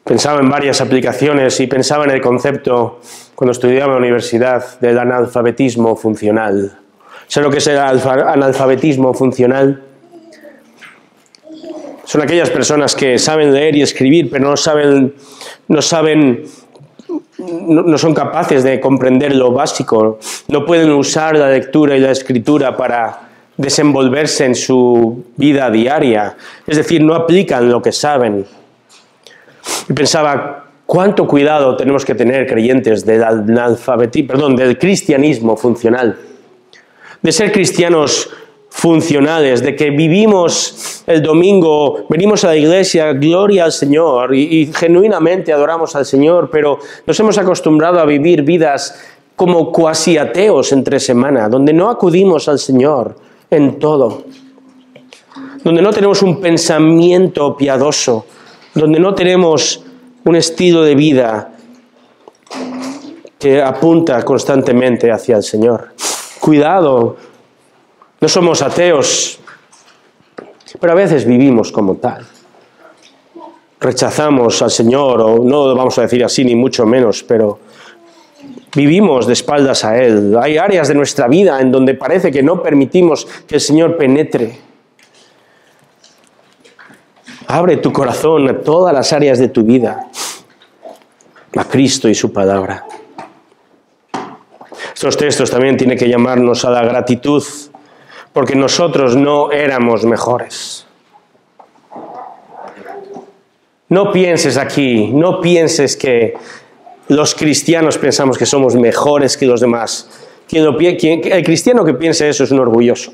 [SPEAKER 1] Pensaba en varias aplicaciones y pensaba en el concepto, cuando estudiaba en la universidad, del analfabetismo funcional. ¿Sabes lo que es el analfabetismo funcional? Son aquellas personas que saben leer y escribir, pero no son capaces de comprender lo básico. No pueden usar la lectura y la escritura para desenvolverse en su vida diaria. Es decir, no aplican lo que saben. Y pensaba, ¿cuánto cuidado tenemos que tener, creyentes, del cristianismo funcional? De ser cristianos funcionales, de que vivimos el domingo, venimos a la iglesia, gloria al Señor, y genuinamente adoramos al Señor, pero nos hemos acostumbrado a vivir vidas como cuasi ateos entre semana, donde no acudimos al Señor en todo, donde no tenemos un pensamiento piadoso, donde no tenemos un estilo de vida que apunta constantemente hacia el Señor. Cuidado, no somos ateos, pero a veces vivimos como tal. Rechazamos al Señor, o no lo vamos a decir así ni mucho menos, pero vivimos de espaldas a Él. Hay áreas de nuestra vida en donde parece que no permitimos que el Señor penetre. Abre tu corazón a todas las áreas de tu vida, a Cristo y su palabra. Estos textos también tienen que llamarnos a la gratitud, porque nosotros no éramos mejores. No pienses aquí, no pienses que los cristianos pensamos que somos mejores que los demás. El cristiano que piense eso es un orgulloso.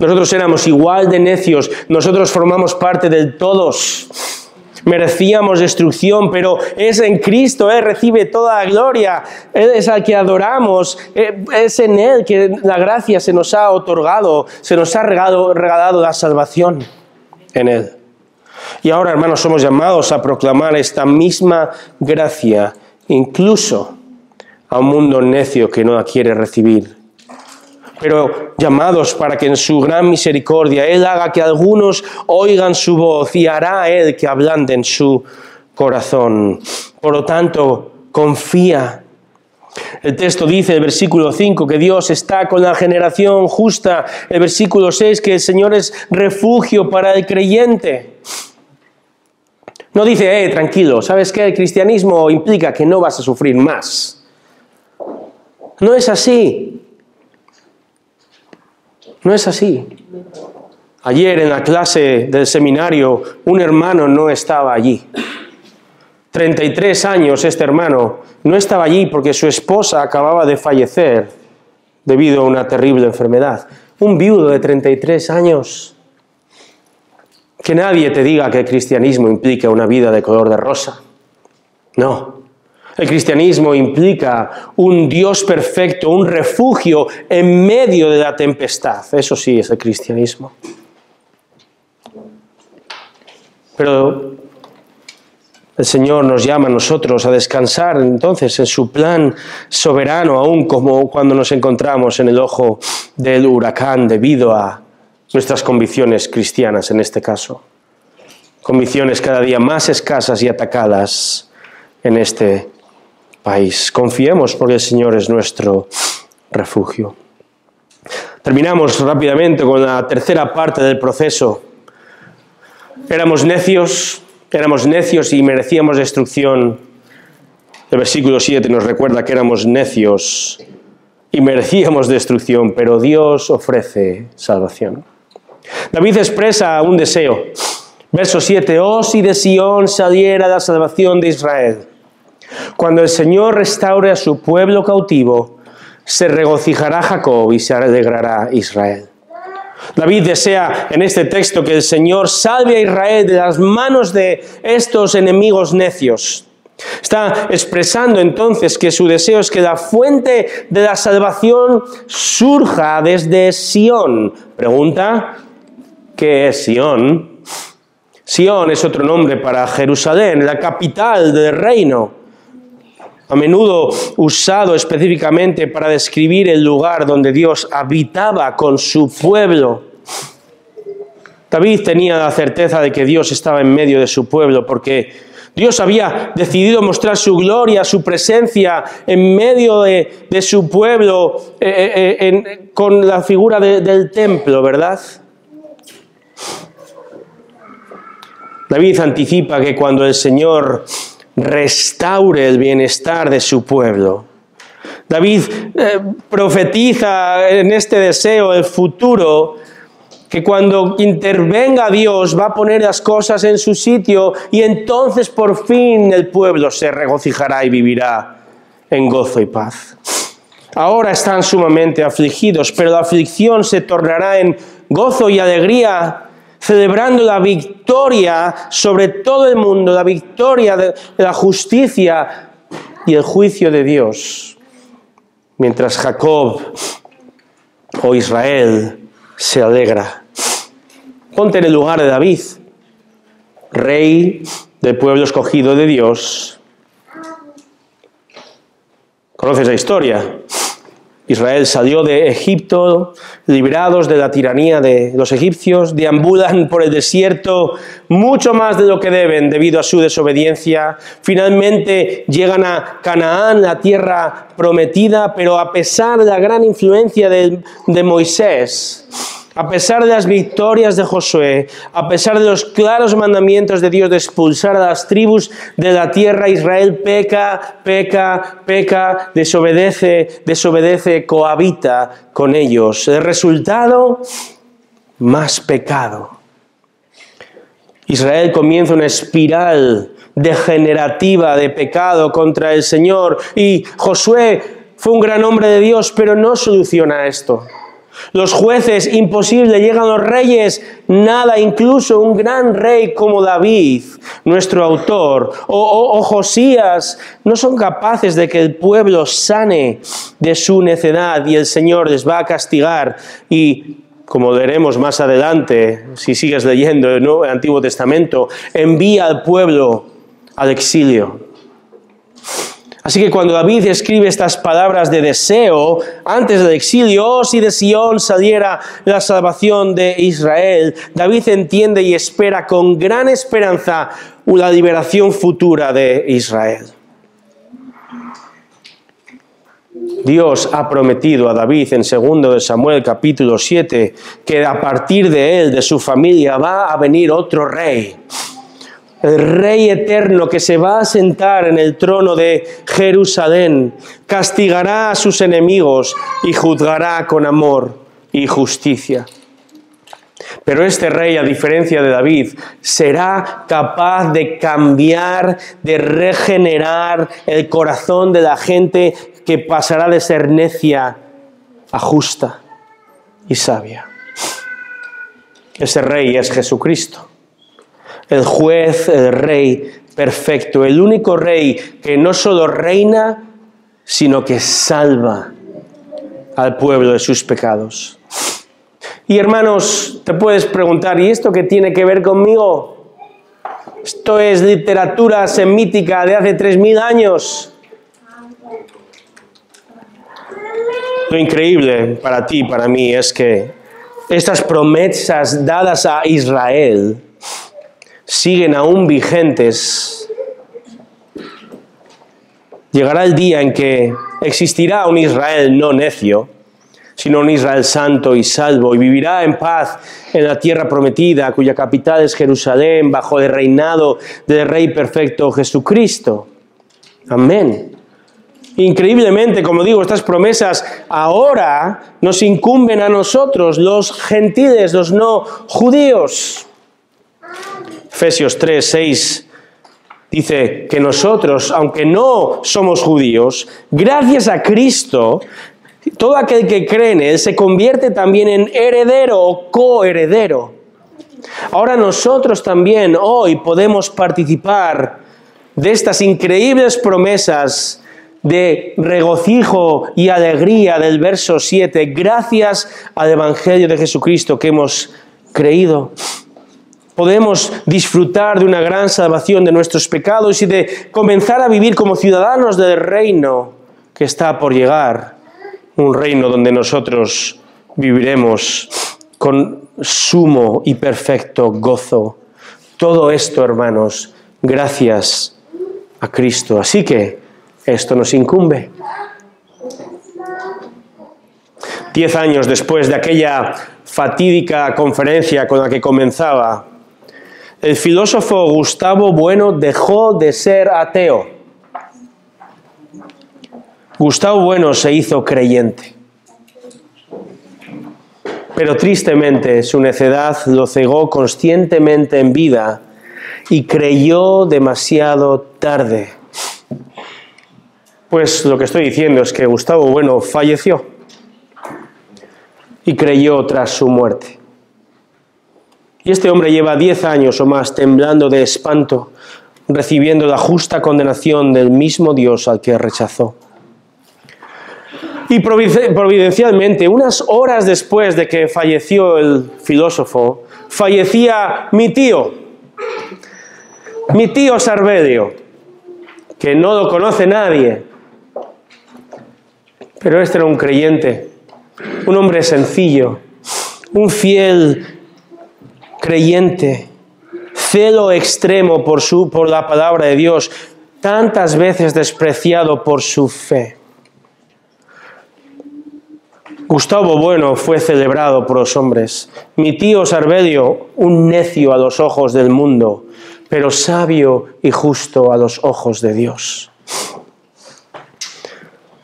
[SPEAKER 1] Nosotros éramos igual de necios, nosotros formamos parte del todos. Merecíamos destrucción, pero es en Cristo, Él recibe toda la gloria, Él es al que adoramos, es en Él que la gracia se nos ha otorgado, se nos ha regalado la salvación en Él. Y ahora, hermanos, somos llamados a proclamar esta misma gracia, incluso a un mundo necio que no la quiere recibir. Pero llamados para que en su gran misericordia Él haga que algunos oigan su voz y hará Él que ablanden su corazón. Por lo tanto, confía. El texto dice, el versículo 5, que Dios está con la generación justa. El versículo 6, que el Señor es refugio para el creyente. No dice, tranquilo, ¿sabes qué? El cristianismo implica que no vas a sufrir más. No es así. No es así. Ayer en la clase del seminario, un hermano no estaba allí. 33 años este hermano no estaba allí porque su esposa acababa de fallecer debido a una terrible enfermedad. Un viudo de 33 años. Que nadie te diga que el cristianismo implica una vida de color de rosa. No. El cristianismo implica un Dios perfecto, un refugio en medio de la tempestad. Eso sí es el cristianismo. Pero el Señor nos llama a nosotros a descansar entonces en su plan soberano, aún como cuando nos encontramos en el ojo del huracán debido a nuestras convicciones cristianas en este caso. Convicciones cada día más escasas y atacadas en este país. Confiemos porque el Señor es nuestro refugio. Terminamos rápidamente con la tercera parte del proceso. Éramos necios y merecíamos destrucción. El versículo 7 nos recuerda que éramos necios y merecíamos destrucción, pero Dios ofrece salvación. David expresa un deseo. Verso 7, oh, si de Sión saliera la salvación de Israel. Cuando el Señor restaure a su pueblo cautivo, se regocijará Jacob y se alegrará Israel. David desea en este texto que el Señor salve a Israel de las manos de estos enemigos necios. Está expresando entonces que su deseo es que la fuente de la salvación surja desde Sión. Pregunta, ¿qué es Sión? Sión es otro nombre para Jerusalén, la capital del reino. A menudo usado específicamente para describir el lugar donde Dios habitaba con su pueblo. David tenía la certeza de que Dios estaba en medio de su pueblo porque Dios había decidido mostrar su gloria, su presencia en medio de su pueblo con la figura del templo, ¿verdad? David anticipa que cuando el Señor restaure el bienestar de su pueblo. David profetiza en este deseo el futuro, que cuando intervenga Dios va a poner las cosas en su sitio y entonces por fin el pueblo se regocijará y vivirá en gozo y paz. Ahora están sumamente afligidos, pero la aflicción se tornará en gozo y alegría, celebrando la victoria sobre todo el mundo, la victoria de la justicia y el juicio de Dios. Mientras Jacob o Israel se alegra. Ponte en el lugar de David, rey del pueblo escogido de Dios. ¿Conoces la historia? Israel salió de Egipto, librados de la tiranía de los egipcios, deambulan por el desierto mucho más de lo que deben debido a su desobediencia. Finalmente llegan a Canaán, la tierra prometida, pero a pesar de la gran influencia de Moisés, a pesar de las victorias de Josué, a pesar de los claros mandamientos de Dios de expulsar a las tribus de la tierra, Israel peca, desobedece, cohabita con ellos. El resultado, más pecado. Israel comienza una espiral degenerativa de pecado contra el Señor y Josué fue un gran hombre de Dios, pero no soluciona esto. Los jueces, imposible, llegan los reyes, nada, incluso un gran rey como David, nuestro autor, o Josías, no son capaces de que el pueblo sane de su necedad y el Señor les va a castigar y, como leeremos más adelante, si sigues leyendo el Antiguo Testamento, envía al pueblo al exilio. Así que cuando David escribe estas palabras de deseo antes del exilio, oh, si de Sion saliera la salvación de Israel, David entiende y espera con gran esperanza la liberación futura de Israel. Dios ha prometido a David en 2 de Samuel capítulo 7 que a partir de él, de su familia, va a venir otro rey. El Rey eterno que se va a sentar en el trono de Jerusalén, castigará a sus enemigos y juzgará con amor y justicia. Pero este rey, a diferencia de David, será capaz de cambiar, de regenerar el corazón de la gente que pasará de ser necia a justa y sabia. Ese rey es Jesucristo. El juez, el rey perfecto, el único rey que no solo reina, sino que salva al pueblo de sus pecados. Y hermanos, te puedes preguntar, ¿y esto qué tiene que ver conmigo? Esto es literatura semítica de hace 3000 años. Lo increíble para ti y para mí es que estas promesas dadas a Israel siguen aún vigentes. Llegará el día en que existirá un Israel no necio, sino un Israel santo y salvo, y vivirá en paz en la tierra prometida, cuya capital es Jerusalén, bajo el reinado del Rey perfecto Jesucristo. Amén. Increíblemente, como digo, estas promesas ahora nos incumben a nosotros, los gentiles, los no judíos. Efesios 3, 6 dice que nosotros, aunque no somos judíos, gracias a Cristo, todo aquel que cree en Él se convierte también en heredero o coheredero. Ahora nosotros también hoy podemos participar de estas increíbles promesas de regocijo y alegría del verso 7, gracias al Evangelio de Jesucristo que hemos creído. Podemos disfrutar de una gran salvación de nuestros pecados y de comenzar a vivir como ciudadanos del reino que está por llegar. Un reino donde nosotros viviremos con sumo y perfecto gozo. Todo esto, hermanos, gracias a Cristo. Así que esto nos incumbe. 10 años después de aquella fatídica conferencia con la que comenzaba, el filósofo Gustavo Bueno dejó de ser ateo. Gustavo Bueno se hizo creyente. Pero tristemente su necedad lo cegó conscientemente en vida y creyó demasiado tarde. Pues lo que estoy diciendo es que Gustavo Bueno falleció y creyó tras su muerte. Y este hombre lleva 10 años o más temblando de espanto, recibiendo la justa condenación del mismo Dios al que rechazó. Y providencialmente, unas horas después de que falleció el filósofo, fallecía mi tío Sarvelio, que no lo conoce nadie, pero este era un creyente, un hombre sencillo, un fiel creyente, celo extremo por la palabra de Dios, tantas veces despreciado por su fe. Gustavo Bueno fue celebrado por los hombres. Mi tío Sarvelio, un necio a los ojos del mundo, pero sabio y justo a los ojos de Dios.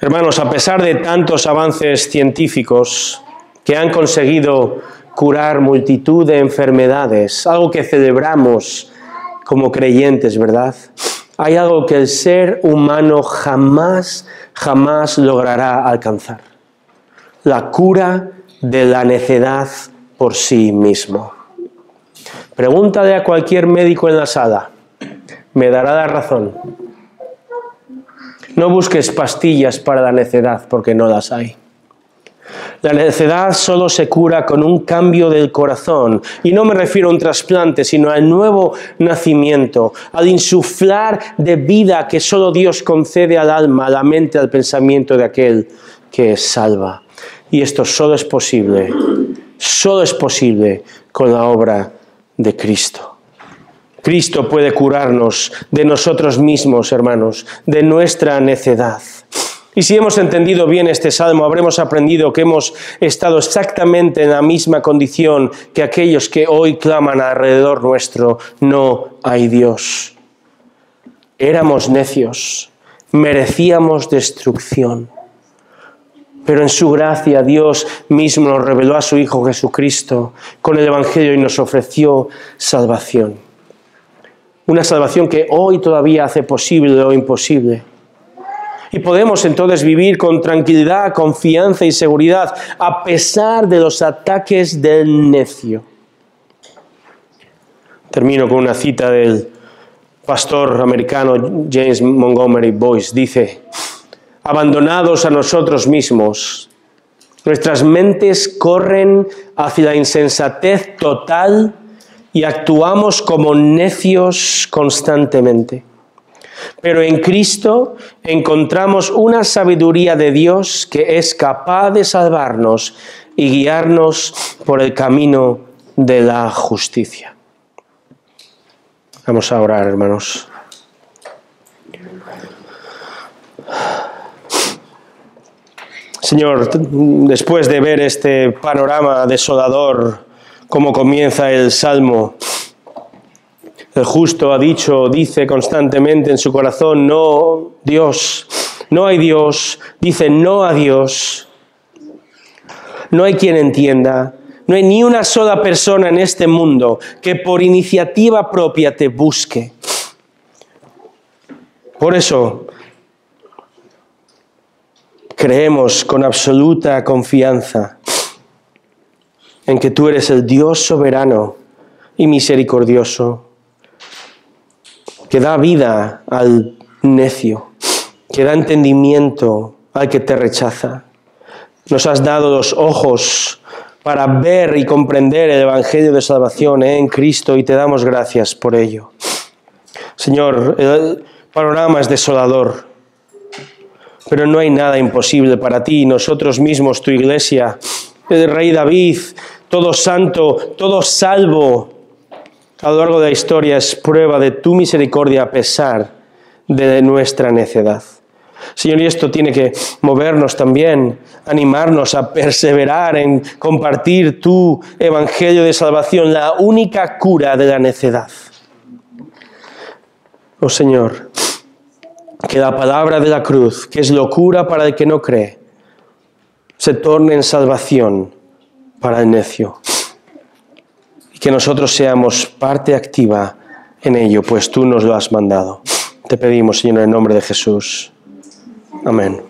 [SPEAKER 1] Hermanos, a pesar de tantos avances científicos que han conseguido curar multitud de enfermedades, algo que celebramos como creyentes, ¿verdad? Hay algo que el ser humano jamás logrará alcanzar. la cura de la necedad por sí mismo. Pregúntale a cualquier médico en la sala, me dará la razón. No busques pastillas para la necedad, porque no las hay. La necedad solo se cura con un cambio del corazón. Y no me refiero a un trasplante, sino al nuevo nacimiento, al insuflar de vida que solo Dios concede al alma, a la mente, al pensamiento de aquel que salva. Y esto solo es posible con la obra de Cristo. Cristo puede curarnos de nosotros mismos, hermanos, de nuestra necedad. Y si hemos entendido bien este salmo, habremos aprendido que hemos estado exactamente en la misma condición que aquellos que hoy claman alrededor nuestro: no hay Dios. Éramos necios, merecíamos destrucción. Pero en su gracia Dios mismo nos reveló a su Hijo Jesucristo con el Evangelio y nos ofreció salvación. Una salvación que hoy todavía hace posible lo imposible. Y podemos entonces vivir con tranquilidad, confianza y seguridad a pesar de los ataques del necio. Termino con una cita del pastor americano James Montgomery Boyce. Dice: abandonados a nosotros mismos, nuestras mentes corren hacia la insensatez total y actuamos como necios constantemente. Pero en Cristo encontramos una sabiduría de Dios que es capaz de salvarnos y guiarnos por el camino de la justicia. Vamos a orar, hermanos. Señor, después de ver este panorama desolador, cómo comienza el Salmo, el justo dice constantemente en su corazón: no, Dios, no hay Dios. Dice no a Dios. No hay quien entienda. No hay ni una sola persona en este mundo que por iniciativa propia te busque. Por eso creemos con absoluta confianza en que tú eres el Dios soberano y misericordioso, que da vida al necio, que da entendimiento al que te rechaza. Nos has dado los ojos para ver y comprender el Evangelio de salvación en Cristo y te damos gracias por ello. Señor, el panorama es desolador, pero no hay nada imposible para ti. Nosotros mismos, tu iglesia, el rey David, todo santo, todo salvo, a lo largo de la historia es prueba de tu misericordia a pesar de nuestra necedad. Señor, y esto tiene que movernos también, animarnos a perseverar en compartir tu evangelio de salvación, la única cura de la necedad. Oh Señor, que la palabra de la cruz, que es locura para el que no cree, se torne en salvación para el necio. Y que nosotros seamos parte activa en ello, pues tú nos lo has mandado. Te pedimos, Señor, en el nombre de Jesús. Amén.